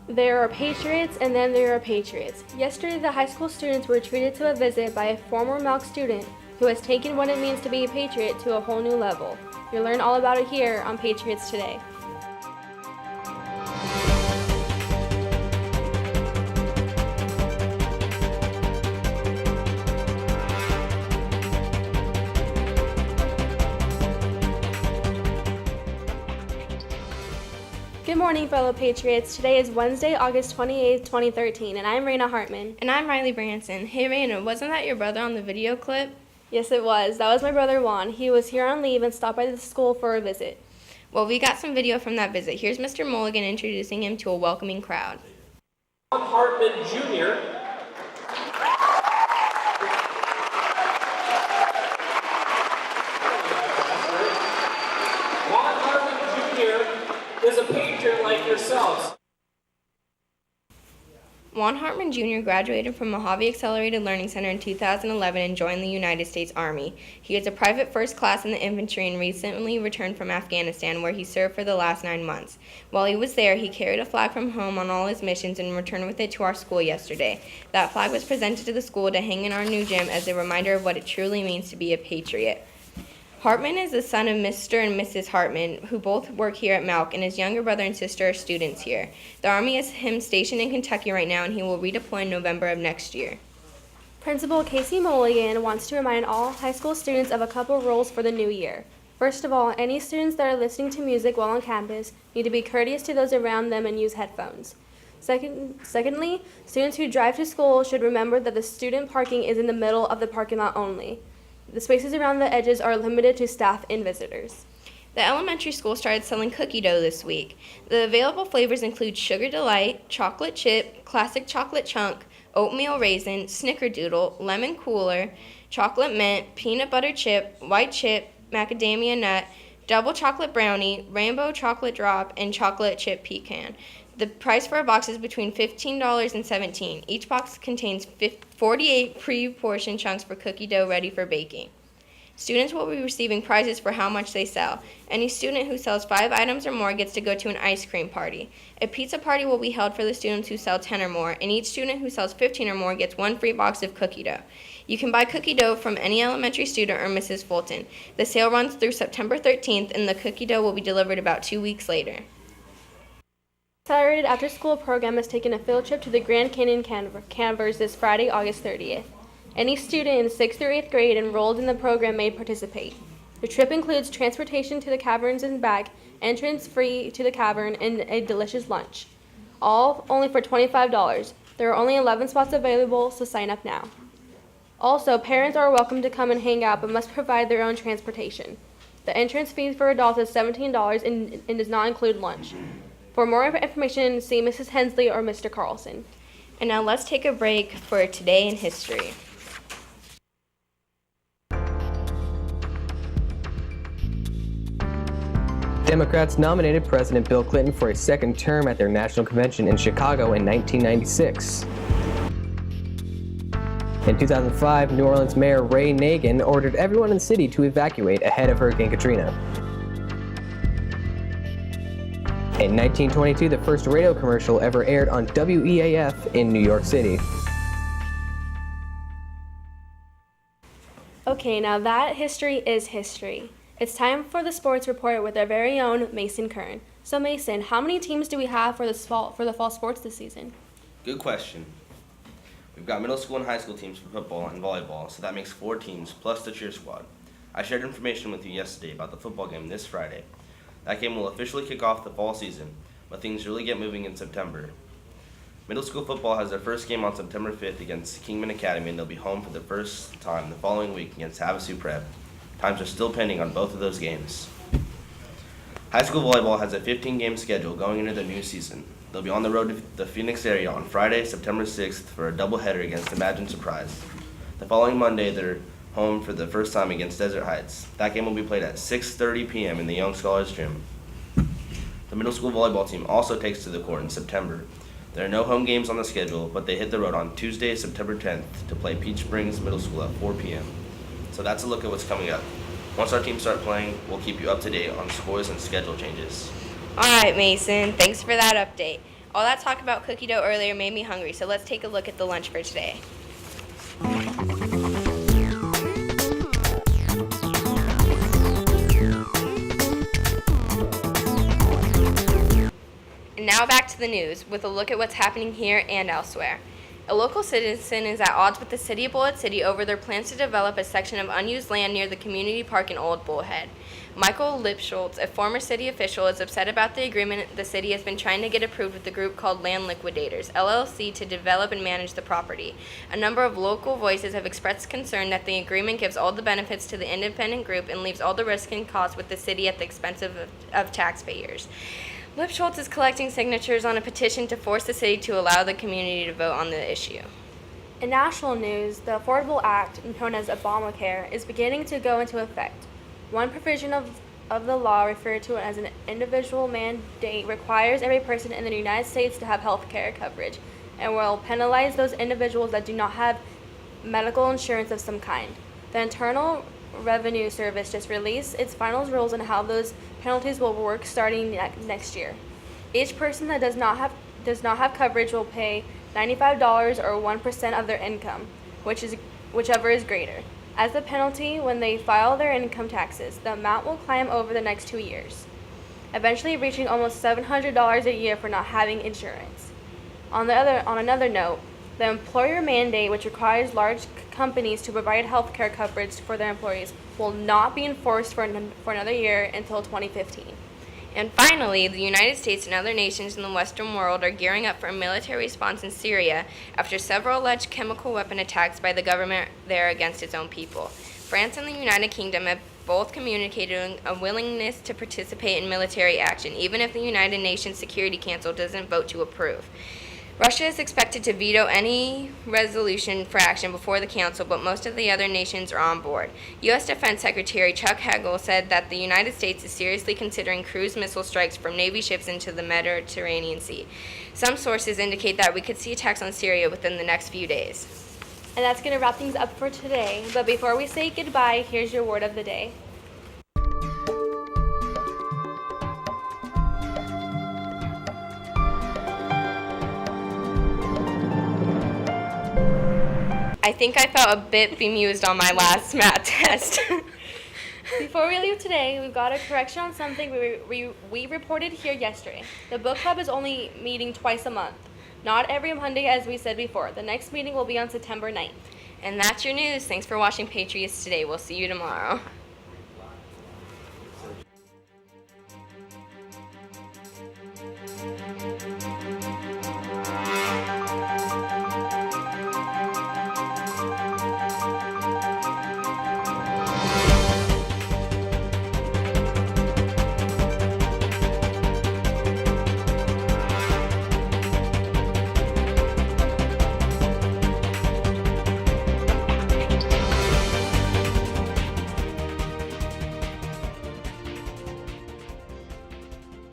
There are Patriots and then there are Patriots. Yesterday, the high school students were treated to a visit by a former Milk student who has taken what it means to be a Patriot to a whole new level. You'll learn all about it here on Patriots Today. Good morning, fellow Patriots. Today is Wednesday, August 28th, 2013, and I'm Raina Hartman. And I'm Riley Branson. Hey Raina, wasn't that your brother on the video clip? Yes, it was. That was my brother Juan. He was here on leave and stopped by the school for a visit. Well, we got some video from that visit. Here's Mr. Mulligan introducing him to a welcoming crowd. Juan Hartman Jr. Juan Hartman Jr. is a Patriot like yourselves. Juan Hartman Jr. graduated from Mohave Accelerated Learning Center in 2011 and joined the United States Army. He is a private first class in the infantry and recently returned from Afghanistan, where he served for the last 9 months. While he was there, he carried a flag from home on all his missions and returned with it to our school yesterday. That flag was presented to the school to hang in our new gym as a reminder of what it truly means to be a patriot. Hartman is the son of Mr. and Mrs. Hartman, who both work here at Malk, and his younger brother and sister are students here. The Army has him stationed in Kentucky right now, and he will redeploy in November of next year. Principal Casey Mulligan wants to remind all high school students of a couple rules for the new year. First of all, any students that are listening to music while on campus need to be courteous to those around them and use headphones. Secondly, students who drive to school should remember that the student parking is in the middle of the parking lot only. The spaces around the edges are limited to staff and visitors. The elementary school started selling cookie dough this week. The available flavors include Sugar Delight, Chocolate Chip, Classic Chocolate Chunk, Oatmeal Raisin, Snickerdoodle, Lemon Cooler, Chocolate Mint, Peanut Butter Chip, White Chip, Macadamia Nut, Double Chocolate Brownie, Rainbow Chocolate Drop, and Chocolate Chip Pecan. The price for a box is between $15 and $17. Each box contains 48 pre-portioned chunks for cookie dough ready for baking. Students will be receiving prizes for how much they sell. Any student who sells 5 items or more gets to go to an ice cream party. A pizza party will be held for the students who sell 10 or more, and each student who sells 15 or more gets 1 free box of cookie dough. You can buy cookie dough from any elementary student or Mrs. Fulton. The sale runs through September 13th, and the cookie dough will be delivered about 2 weeks later. Accelerated After School program has taken a field trip to the Grand Canyon Campers this Friday, August 30th. Any student in 6th through 8th grade enrolled in the program may participate. The trip includes transportation to the caverns and back, entrance free to the cavern, and a delicious lunch. All only for $25. There are only 11 spots available, so sign up now. Also, parents are welcome to come and hang out but must provide their own transportation. The entrance fee for adults is $17 and does not include lunch. For more information, see Mrs. Hensley or Mr. Carlson. And now let's take a break for Today in History. Democrats nominated President Bill Clinton for a second term at their national convention in Chicago in 1996. In 2005, New Orleans Mayor Ray Nagin ordered everyone in the city to evacuate ahead of Hurricane Katrina. In 1922, the first radio commercial ever aired on WEAF in New York City. Okay, now that history is history. It's time for the sports report with our very own Mason Kern. So Mason, how many teams do we have for the fall sports this season? Good question. We've got middle school and high school teams for football and volleyball, so that makes 4 teams plus the cheer squad. I shared information with you yesterday about the football game this Friday. That game will officially kick off the fall season, but things really get moving in September. Middle school football has their first game on September 5th against Kingman Academy, and they'll be home for the first time the following week against Havasu Prep. Times are still pending on both of those games. High school volleyball has a 15-game schedule going into the new season. They'll be on the road to the Phoenix area on Friday, September 6th for a doubleheader against Imagine Surprise. The following Monday, they're home for the first time against Desert Heights. That game will be played at 6:30 p.m. in the Young Scholars Gym. The middle school volleyball team also takes to the court in September. There are no home games on the schedule, but they hit the road on Tuesday, September 10th to play Peach Springs Middle School at 4 p.m. So that's a look at what's coming up. Once our teams start playing, we'll keep you up to date on scores and schedule changes. All right, Mason, thanks for that update. All that talk about cookie dough earlier made me hungry, so let's take a look at the lunch for today. And now back to the news, with a look at what's happening here and elsewhere. A local citizen is at odds with the city of Bullhead City over their plans to develop a section of unused land near the community park in Old Bullhead. Michael Lipschultz, a former city official, is upset about the agreement the city has been trying to get approved with the group called Land Liquidators, LLC, to develop and manage the property. A number of local voices have expressed concern that the agreement gives all the benefits to the independent group and leaves all the risk and cost with the city at the expense of taxpayers. Lipschultz is collecting signatures on a petition to force the city to allow the community to vote on the issue. In national news, the Affordable Act, known as Obamacare, is beginning to go into effect. One provision of the law, referred to as an individual mandate, requires every person in the United States to have health care coverage and will penalize those individuals that do not have medical insurance of some kind. The Internal Revenue Service just released its final rules on how those penalties will work starting next year. Each person that does not have coverage will pay $95 or 1% of their income, whichever is greater, as the penalty when they file their income taxes. The amount will climb over the next 2 years, eventually reaching almost $700 a year for not having insurance. On another note, the employer mandate, which requires large companies to provide health care coverage for their employees, will not be enforced for another year until 2015. And finally, the United States and other nations in the Western world are gearing up for a military response in Syria after several alleged chemical weapon attacks by the government there against its own people. France and the United Kingdom have both communicated a willingness to participate in military action, even if the United Nations Security Council doesn't vote to approve. Russia is expected to veto any resolution for action before the Council, but most of the other nations are on board. U.S. Defense Secretary Chuck Hagel said that the United States is seriously considering cruise missile strikes from Navy ships into the Mediterranean Sea. Some sources indicate that we could see attacks on Syria within the next few days. And that's going to wrap things up for today. But before we say goodbye, here's your word of the day. I think I felt a bit bemused on my last math test. Before we leave today, we've got a correction on something we reported here yesterday. The book club is only meeting twice a month, not every Monday as we said before. The next meeting will be on September 9th. And that's your news. Thanks for watching Patriots Today. We'll see you tomorrow.